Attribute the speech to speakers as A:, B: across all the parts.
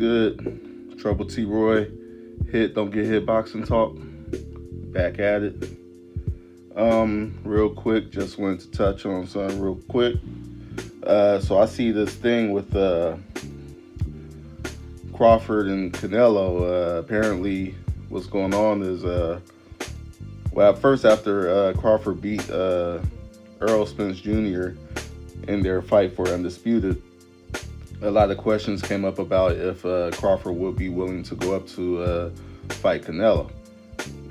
A: good? Trouble T Roy, hit, don't get hit boxing talk. Back at it. Real quick, just wanted to touch on something real quick. So I see this thing with Crawford and Canelo. Apparently, what's going on is, well, at first after Crawford beat Earl Spence Jr. in their fight for Undisputed, a lot of questions came up about if Crawford would be willing to go up to fight Canelo.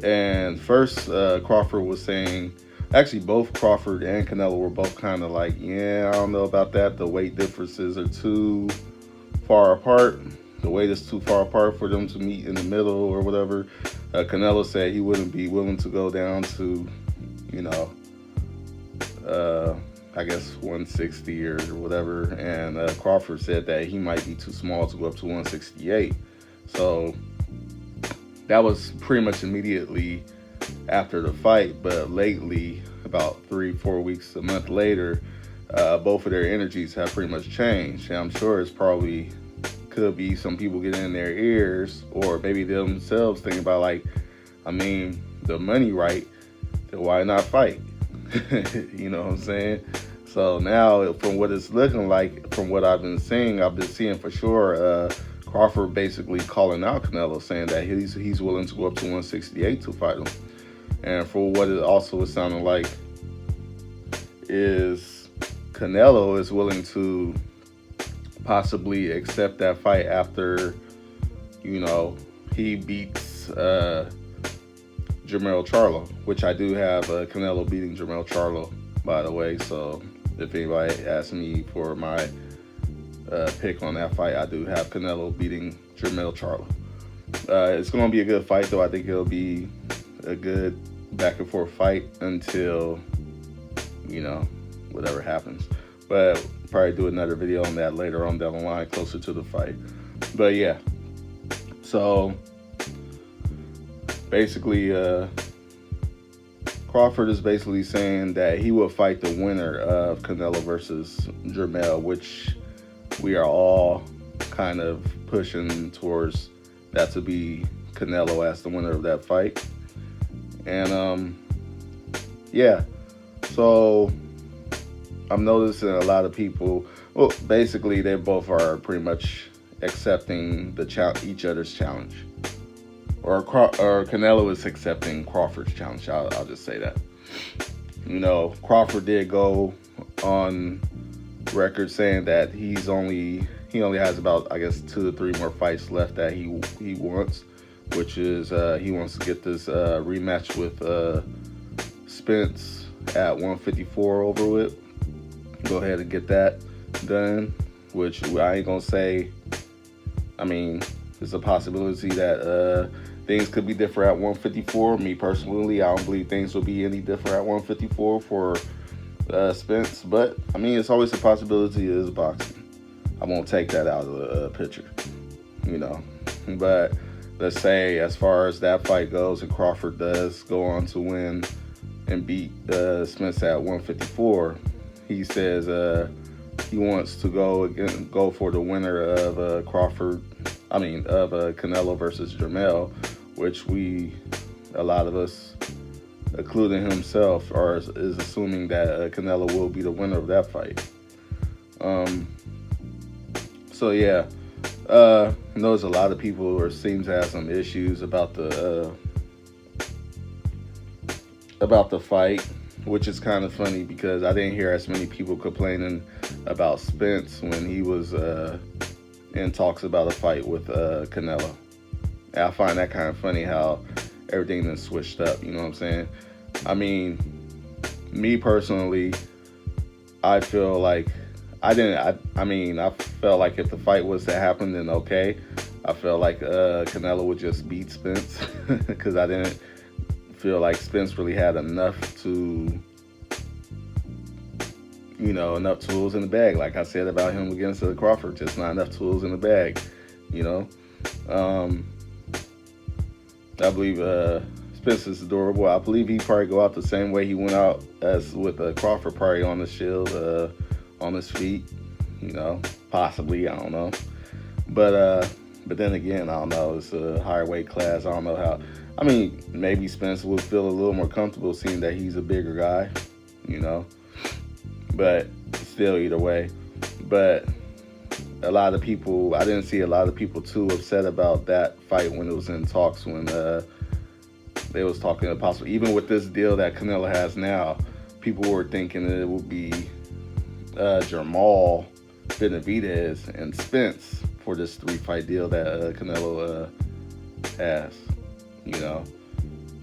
A: And first, Crawford was saying, actually, both Crawford and Canelo were both kind of like, yeah, I don't know about that. The weight differences are too far apart. The weight is too far apart for them to meet in the middle or whatever. Canelo said he wouldn't be willing to go down to, I guess 160 or whatever. And Crawford said that he might be too small to go up to 168. So that was pretty much immediately after the fight. But lately, about 3-4 weeks, a month later, both of their energies have pretty much changed. And I'm sure it's probably could be some people getting in their ears, or maybe themselves thinking about, like, I mean, the money right, then why not fight? You know what I'm saying? So now, from what it's looking like, from what I've been seeing for sure, Crawford basically calling out Canelo, saying that he's willing to go up to 168 to fight him. And for what it also is sounding like is Canelo is willing to possibly accept that fight after, he beats Jermell Charlo, which I do have Canelo beating Jermell Charlo, by the way. So if anybody asks me for my pick on that fight, I do have Canelo beating Jermell Charlo. It's going to be a good fight, though. I think it'll be a good back and forth fight until, whatever happens. But probably do another video on that later on down the line, closer to the fight. But yeah, so basically, Crawford is basically saying that he will fight the winner of Canelo versus Jermell, which we are all kind of pushing towards that to be Canelo as the winner of that fight. And yeah, so I'm noticing a lot of people, well, basically they both are pretty much accepting each other's challenge, or Canelo is accepting Crawford's challenge. I'll just say that. Crawford did go on record saying that he only has about, I guess, 2 to 3 more fights left that he wants, which is he wants to get this rematch with Spence at 154 over with. Go ahead and get that done, which I ain't gonna say. I mean, there's a possibility that things could be different at 154. Me personally, I don't believe things will be any different at 154 for Spence, but I mean, it's always a possibility. It is boxing. I won't take that out of the picture, But let's say, as far as that fight goes, and Crawford does go on to win and beat Spence at 154, he says he wants to go for the winner of Canelo versus Jermell, which a lot of us, including himself, is assuming that Canelo will be the winner of that fight. So yeah, I know there's a lot of people who seem to have some issues about the fight, which is kind of funny because I didn't hear as many people complaining about Spence when he was in talks about a fight with Canelo. And I find that kind of funny how everything then switched up, you know what I'm saying? I mean, me personally, I feel like I felt like if the fight was to happen, then okay. I felt like Canelo would just beat Spence because I didn't feel like Spence really had enough tools in the bag. Like I said about him against Crawford, just not enough tools in the bag, I believe Spence is adorable. I believe he probably go out the same way he went out as with Crawford, probably on the shield, on his feet, possibly, I don't know. But But then again, I don't know. It's a higher weight class. I don't know how. I mean, maybe Spence would feel a little more comfortable seeing that he's a bigger guy, you know. But still, either way. But a lot of people, I didn't see a lot of people too upset about that fight when it was in talks, when they was talking possibly, even with this deal that Canelo has now, people were thinking that it would be Jamal, Benavidez, and Spence for this 3-fight deal that Canelo has, you know.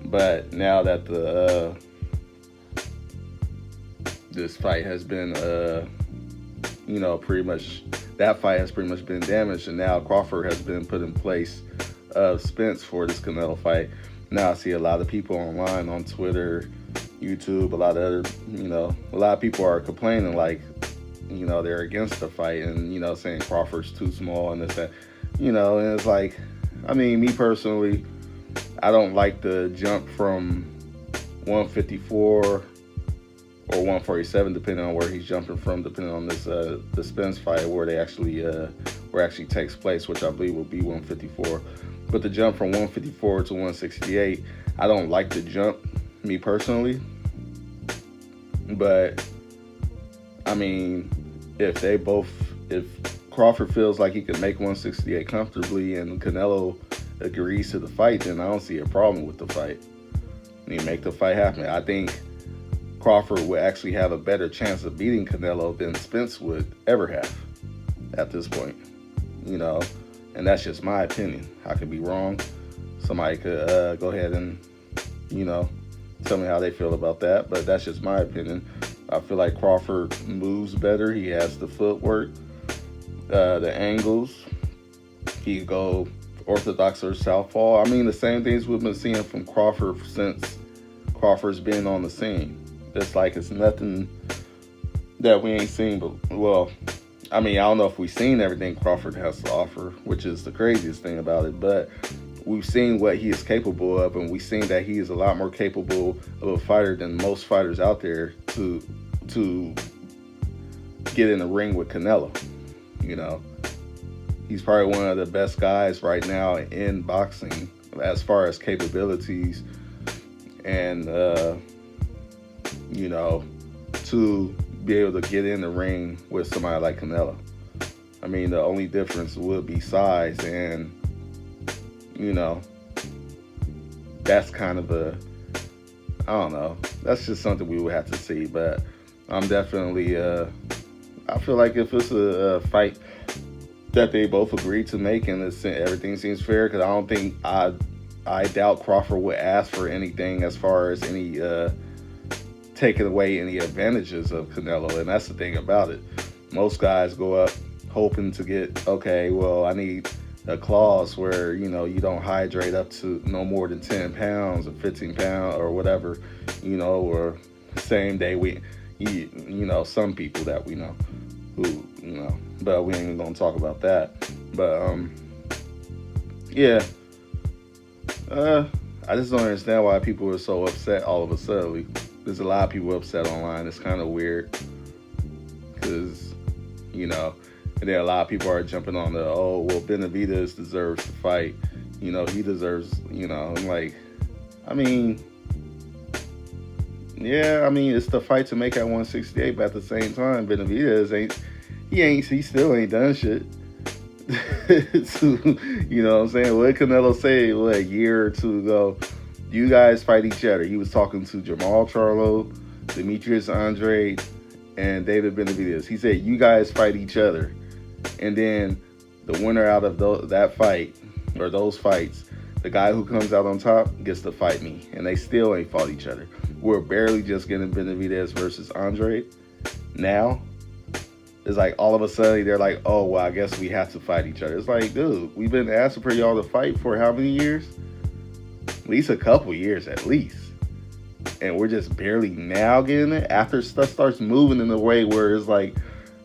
A: But now that the this fight has been, you know, pretty much, that fight has pretty much been damaged, and now Crawford has been put in place of Spence for this Canelo fight. Now I see a lot of people online on Twitter, YouTube, a lot of other, you know, a lot of people are complaining, like, you know, they're against the fight and, you know, saying Crawford's too small and this, that, you know, and it's like, I mean, me personally, I don't like the jump from 154 or 147, depending on where he's jumping from, depending on this the Spence fight where they actually where it actually takes place, which I believe will be 154. But the jump from 154 to 168, I don't like the jump, me personally. But I mean, if Crawford feels like he can make 168 comfortably and Canelo agrees to the fight, then I don't see a problem with the fight. You make the fight happen. I think Crawford would actually have a better chance of beating Canelo than Spence would ever have at this point, you know, and that's just my opinion. I could be wrong. Somebody could go ahead and, you know, tell me how they feel about that, but that's just my opinion. I feel like Crawford moves better. He has the footwork, the angles. He could go orthodox or southpaw. I mean, the same things we've been seeing from Crawford since Crawford's been on the scene. It's like it's nothing that we ain't seen, but, well, I mean, I don't know if we've seen everything Crawford has to offer, which is the craziest thing about it, but we've seen what he is capable of, and we've seen that he is a lot more capable of a fighter than most fighters out there to get in the ring with Canelo. You know, he's probably one of the best guys right now in boxing as far as capabilities and, you know, to be able to get in the ring with somebody like Canelo. I mean, the only difference would be size, and, you know, that's kind of I don't know, that's just something we would have to see. But I'm definitely, I feel like if it's a fight that they both agree to make and everything seems fair, because I don't think, I doubt Crawford would ask for anything as far as any, taking away any advantages of Canelo. And that's the thing about it. Most guys go up hoping to get, okay, well, I need a clause where, you know, you don't hydrate up to no more than 10 pounds or 15 pounds or whatever, you know, or same day you know, some people that we know who, you know, but we ain't even gonna talk about that. But, yeah, I just don't understand why people are so upset all of a sudden. There's a lot of people upset online. It's kind of weird because, you know, and then a lot of people are jumping on the, oh, well, Benavidez deserves to fight. You know, he deserves, you know, I'm like, I mean, yeah, I mean, it's the fight to make at 168, but at the same time, Benavidez he still ain't done shit. So, you know what I'm saying? What did Canelo say, a year or two ago? You guys fight each other. He was talking to Jamal Charlo, Demetrius Andrade, and David Benavidez. He said, you guys fight each other. And then the winner out of that fight, or those fights, the guy who comes out on top gets to fight me. And they still ain't fought each other. We're barely just getting Benavidez versus Andrade. Now, it's like all of a sudden they're like, oh, well, I guess we have to fight each other. It's like, dude, we've been asking for y'all to fight for how many years? At least a couple years, at least. And we're just barely now getting it after stuff starts moving in a way where it's like,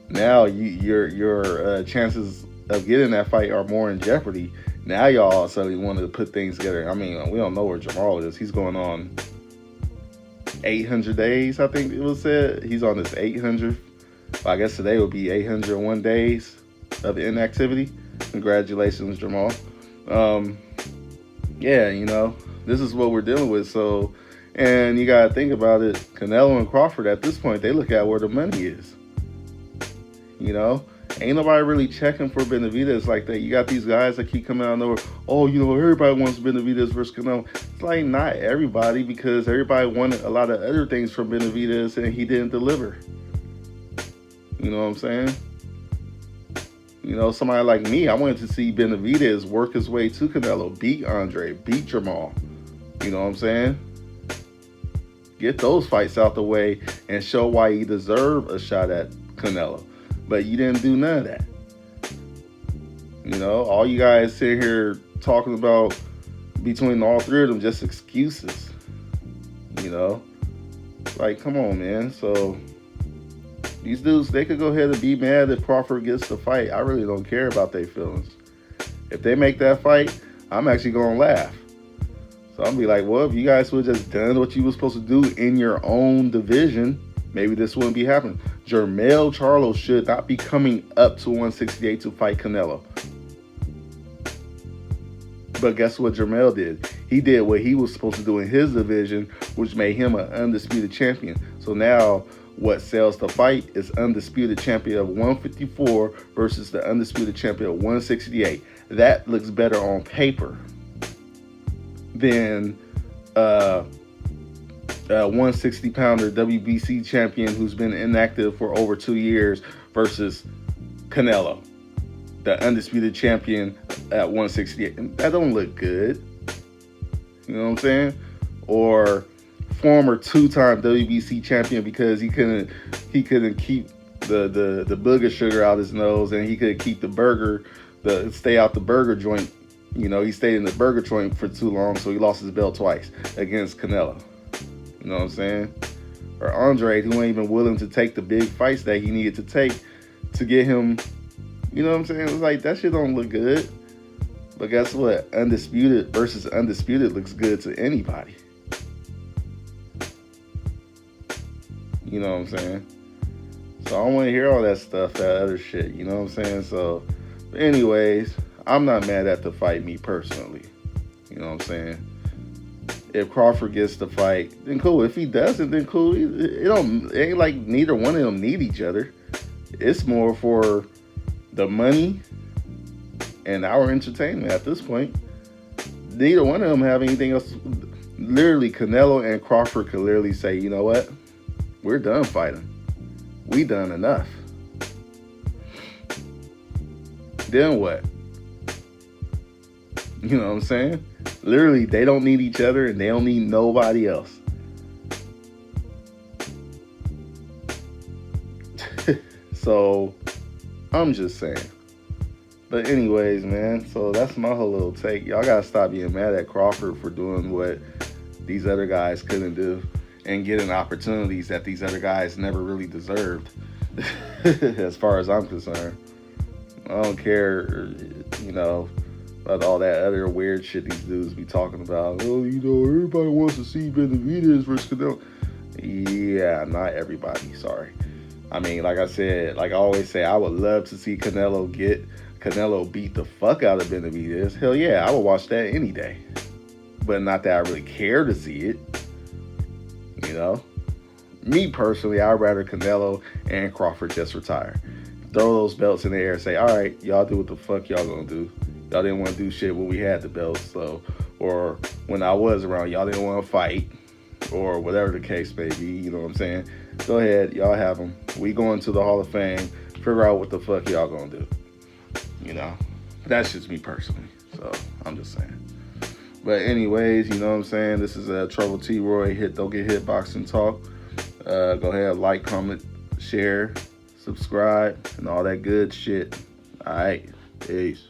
A: now your chances of getting that fight are more in jeopardy. Now y'all suddenly wanted to put things together. I mean, we don't know where Jamal is. He's going on 800 days, I think it was said. He's on this 800. I guess today would be 801 days of inactivity. Congratulations, Jamal. Um, yeah, this is what we're dealing with. So, and you gotta think about it. Canelo and Crawford at this point, they look at where the money is. Ain't nobody really checking for Benavidez like that. You got these guys that keep coming out of nowhere. Oh, everybody wants Benavidez versus Canelo. It's like not everybody, because everybody wanted a lot of other things from Benavidez and he didn't deliver. You know what I'm saying? Somebody like me, I wanted to see Benavidez work his way to Canelo, beat Andre, beat Jamal. You know what I'm saying? Get those fights out the way and show why he deserved a shot at Canelo. But you didn't do none of that. All you guys sit here talking about between all three of them, just excuses. Like, come on, man. So these dudes, they could go ahead and be mad if Crawford gets the fight. I really don't care about their feelings. If they make that fight, I'm actually going to laugh. So I'm be like, well, if you guys would have just done what you were supposed to do in your own division, maybe this wouldn't be happening. Jermell Charlo should not be coming up to 168 to fight Canelo. But guess what Jermell did? He did what he was supposed to do in his division, which made him an undisputed champion. So now what sells the fight is undisputed champion of 154 versus the undisputed champion of 168. That looks better on paper than 160-pounder WBC champion who's been inactive for over 2 years versus Canelo, the undisputed champion at 168. That don't look good. You know what I'm saying? Or former 2-time WBC champion because he couldn't keep the booger sugar out his nose, and he couldn't keep stay out the burger joint. He stayed in the burger joint for too long, so he lost his belt twice against Canelo. You know what I'm saying? Or Andre, who ain't even willing to take the big fights that he needed to take to get him. You know what I'm saying? It's like, that shit don't look good. But guess what? Undisputed versus undisputed looks good to anybody. You know what I'm saying? So I don't want to hear all that stuff, that other shit. You know what I'm saying? So, but anyways, I'm not mad at the fight, me personally. You know what I'm saying? If Crawford gets the fight, then cool. If he doesn't, then cool. It ain't like neither one of them need each other. It's more for the money and our entertainment at this point. Neither one of them have anything else. Literally, Canelo and Crawford could literally say, you know what? We're done fighting. We done enough. Then what? You know what I'm saying? Literally, they don't need each other and they don't need nobody else. So, I'm just saying. But anyways, man, so that's my whole little take. Y'all gotta stop being mad at Crawford for doing what these other guys couldn't do and getting opportunities that these other guys never really deserved. As far as I'm concerned. I don't care, about all that other weird shit these dudes be talking about. Oh, everybody wants to see Benavidez versus Canelo. Yeah, not everybody, sorry. I mean, like I said, like I always say, I would love to see Canelo beat the fuck out of Benavidez. Hell yeah, I would watch that any day. But not that I really care to see it. Me personally, I'd rather Canelo and Crawford just retire. Throw those belts in the air and say, all right, y'all do what the fuck y'all gonna do. Y'all didn't want to do shit when we had the belts, so, or when I was around, y'all didn't want to fight, or whatever the case may be, you know what I'm saying? Go ahead, y'all have them. We going to the Hall of Fame, figure out what the fuck y'all gonna do. That's just me personally, so I'm just saying. But anyways, you know what I'm saying? This is Trouble T. Roy, Don't Get Hit Boxing Talk. Go ahead, like, comment, share, subscribe, and all that good shit. All right, peace.